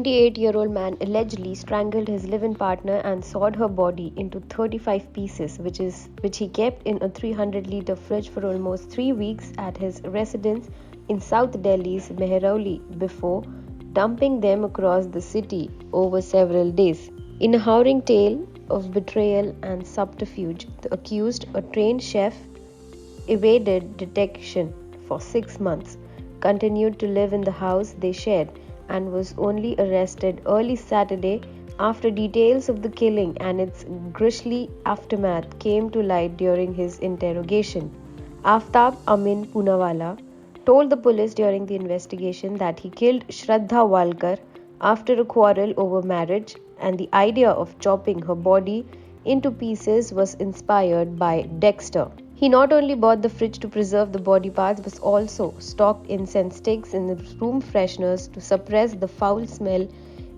28-year-old man allegedly strangled his live-in partner and sawed her body into 35 pieces, which he kept in a 300-liter fridge for almost 3 weeks at his residence in South Delhi's Mehrauli before dumping them across the city over several days. In a harrowing tale of betrayal and subterfuge, the accused, a trained chef, evaded detection for 6 months, continued to live in the house they shared, and was only arrested early Saturday after details of the killing and its grisly aftermath came to light during his interrogation. Aftab Amin Poonawalla told the police during the investigation that he killed Sraddha Walkar after a quarrel over marriage, and the idea of chopping her body into pieces was inspired by Dexter. He not only bought the fridge to preserve the body parts but also stocked incense sticks in the room fresheners to suppress the foul smell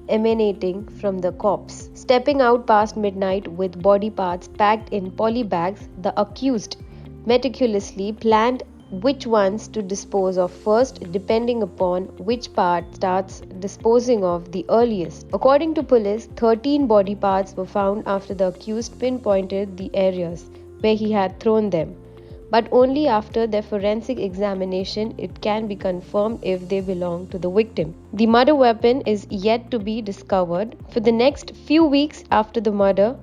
emanating from the corpse. Stepping out past midnight with body parts packed in poly bags, the accused meticulously planned which ones to dispose of first, depending upon which part starts disposing of the earliest. According to police, 13 body parts were found after the accused pinpointed the areas where he had thrown them, but only after their forensic examination it can be confirmed if they belong to the victim. The murder weapon is yet to be discovered. For the next few weeks after the murder,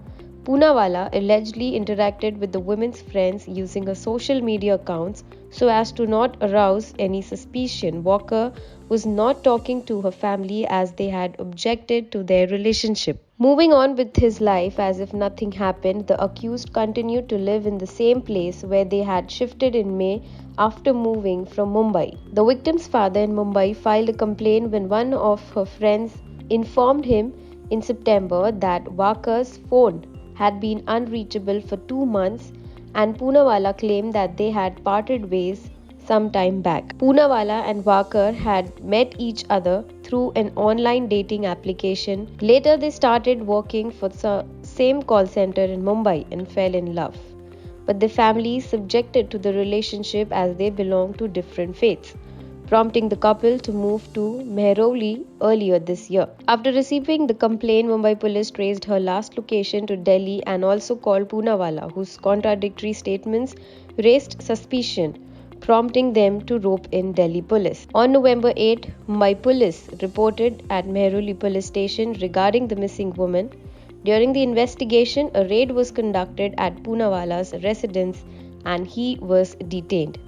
Poonawalla allegedly interacted with the women's friends using her social media accounts so as to not arouse any suspicion. Walker was not talking to her family as they had objected to their relationship. Moving on with his life as if nothing happened, the accused continued to live in the same place where they had shifted in May after moving from Mumbai. The victim's father in Mumbai filed a complaint when one of her friends informed him in September that Walker's phone had been unreachable for 2 months, and Poonawalla claimed that they had parted ways some time back. Poonawalla and Walker had met each other through an online dating application. Later, they started working for the same call center in Mumbai and fell in love. But their families subjected to the relationship as they belonged to different faiths, prompting the couple to move to Mehrauli earlier this year. After receiving the complaint, Mumbai police traced her last location to Delhi and also called Poonawalla, whose contradictory statements raised suspicion, prompting them to rope in Delhi police. On November 8, Mumbai police reported at Mehrauli police station regarding the missing woman. During the investigation, a raid was conducted at Poonawalla's residence and he was detained.